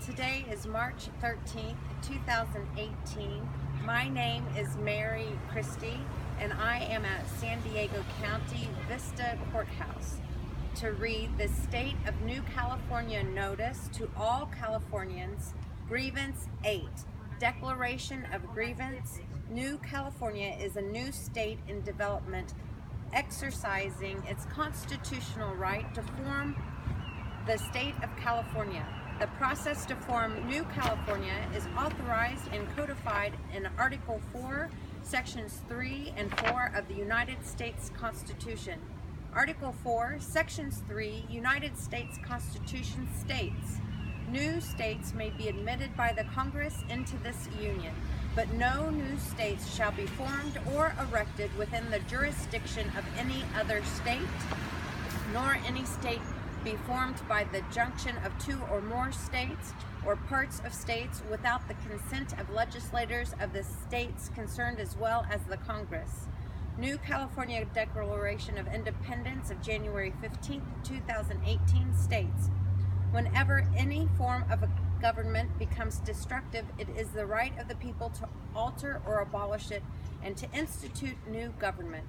Today is March 13th, 2018. My name is Mary Christie, and I am at San Diego County Vista Courthouse to read the State of New California Notice to all Californians, Grievance 8, Declaration of Grievance. New California is a new state in development exercising its constitutional right to form the state of California. The process to form New California is authorized and codified in Article 4, Sections 3 and 4 of the United States Constitution. Article 4, Sections 3, United States Constitution states, "New states may be admitted by the Congress into this Union, but no new states shall be formed or erected within the jurisdiction of any other state, nor any state be formed by the junction of two or more states or parts of states without the consent of legislators of the states concerned as well as the Congress." New California Declaration of Independence of January 15, 2018 states, "Whenever any form of a government becomes destructive, it is the right of the people to alter or abolish it and to institute new government.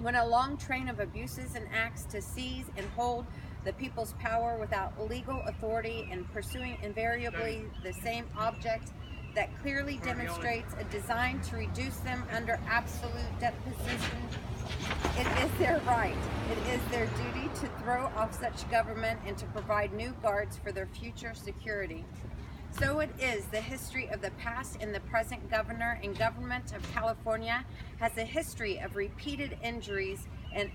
When a long train of abuses and acts to seize and hold the people's power without legal authority and pursuing invariably the same object that clearly demonstrates a design to reduce them under absolute deposition, it is their right, it is their duty to throw off such government and to provide new guards for their future security." So it is the history of the past and the present governor and government of California has a history of repeated injuries and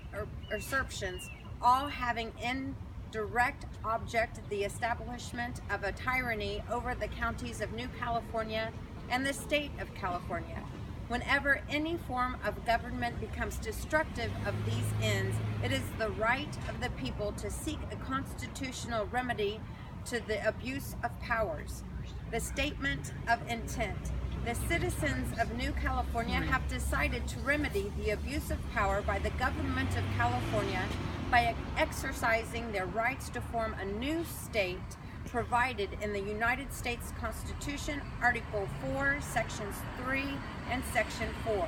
usurpations, all having in direct object the establishment of a tyranny over the counties of New California and the state of California. Whenever any form of government becomes destructive of these ends, it is the right of the people to seek a constitutional remedy to the abuse of powers. The statement of intent. The citizens of New California have decided to remedy the abuse of power by the government of California by exercising their rights to form a new state provided in the United States Constitution, Article 4, Sections 3 and Section 4.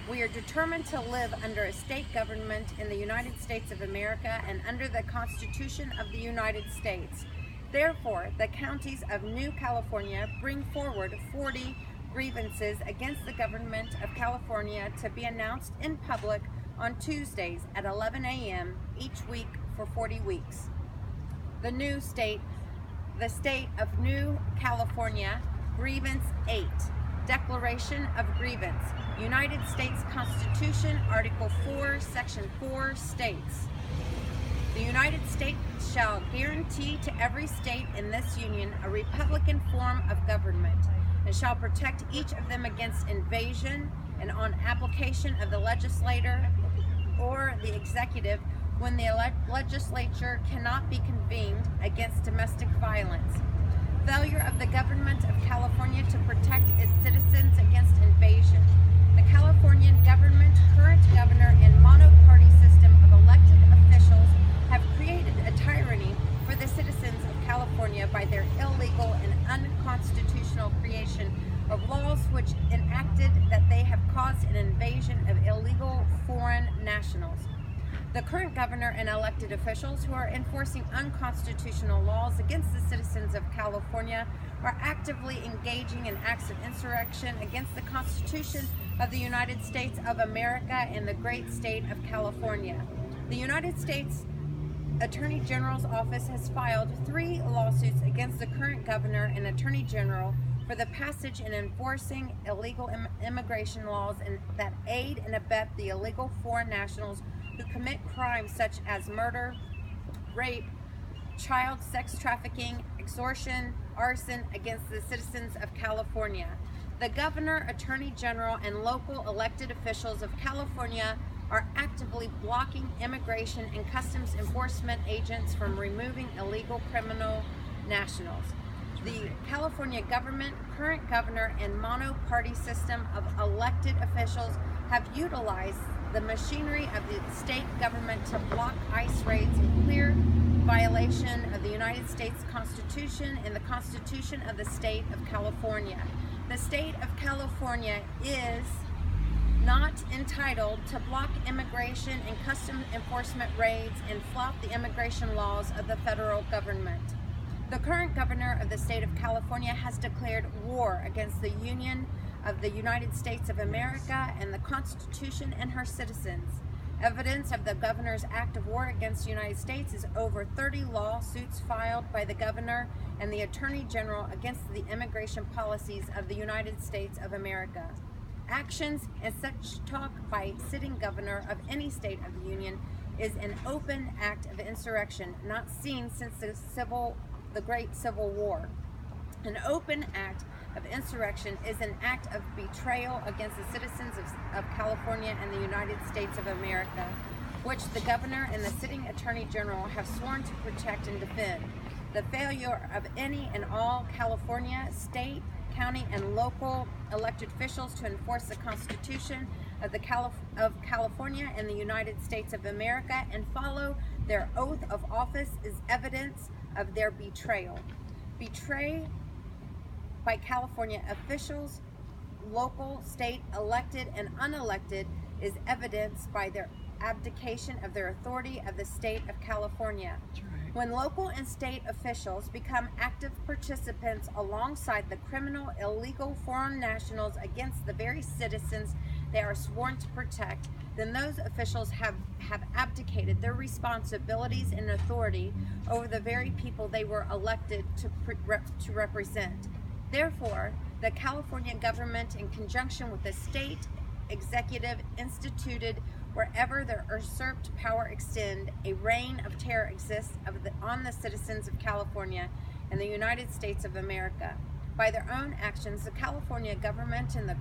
We are determined to live under a state government in the United States of America and under the Constitution of the United States. Therefore, the counties of New California bring forward 40 grievances against the government of California to be announced in public on Tuesdays at 11 a.m. each week for 40 weeks. The new state, the State of New California, Grievance 8, Declaration of Grievance, United States Constitution, Article 4, Section 4 states, "The United States shall guarantee to every state in this union a republican form of government, and shall protect each of them against invasion and on application of the legislator or the executive when the legislature cannot be convened against domestic violence. Failure of the government of California to protect its citizens against invasion. The Californian government, current governor, and monoparty system of elected officials have created a tyranny for the citizens of California by their illegal and unconstitutional creation of laws which enacted that they have caused an invasion of illegal foreign nationals. The current governor and elected officials who are enforcing unconstitutional laws against the citizens of California are actively engaging in acts of insurrection against the Constitution of the United States of America and the great state of California. The United States Attorney General's office has filed 3 lawsuits against the current governor and Attorney General for the passage and enforcing illegal immigration laws and that aid and abet the illegal foreign nationals who commit crimes such as murder, rape, child sex trafficking, extortion, arson against the citizens of California. The governor, Attorney General, and local elected officials of California are actively blocking immigration and customs enforcement agents from removing illegal criminal nationals. The California government, current governor, and mono-party system of elected officials have utilized the machinery of the state government to block ICE raids and clear violations violation of the United States Constitution and the Constitution of the State of California. The State of California is not entitled to block immigration and custom enforcement raids and flout the immigration laws of the federal government. The current governor of the state of California has declared war against the Union of the United States of America and the Constitution and her citizens. Evidence of the governor's act of war against the United States is over 30 lawsuits filed by the governor and the attorney general against the immigration policies of the United States of America. Actions and such talk by sitting governor of any state of the Union is an open act of insurrection not seen since the Great Civil War. An open act of insurrection is an act of betrayal against the citizens of California and the United States of America, which the governor and the sitting attorney general have sworn to protect and defend. The failure of any and all California, state, county, and local elected officials to enforce the Constitution of California and the United States of America and follow their oath of office is evidence of their betrayal. Betray by California officials, local, state, elected, and unelected, is evidenced by their abdication of their authority of the state of California. When local and state officials become active participants alongside the criminal, illegal foreign nationals against the very citizens they are sworn to protect, then those officials have abdicated their responsibilities and authority over the very people they were elected to represent. Therefore, the California government, in conjunction with the state executive, instituted, wherever their usurped power extend, a reign of terror exists on the citizens of California and the United States of America. By their own actions, the California government and the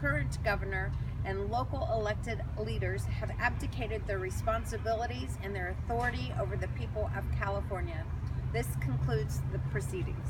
current governor and local elected leaders have abdicated their responsibilities and their authority over the people of California. This concludes the proceedings.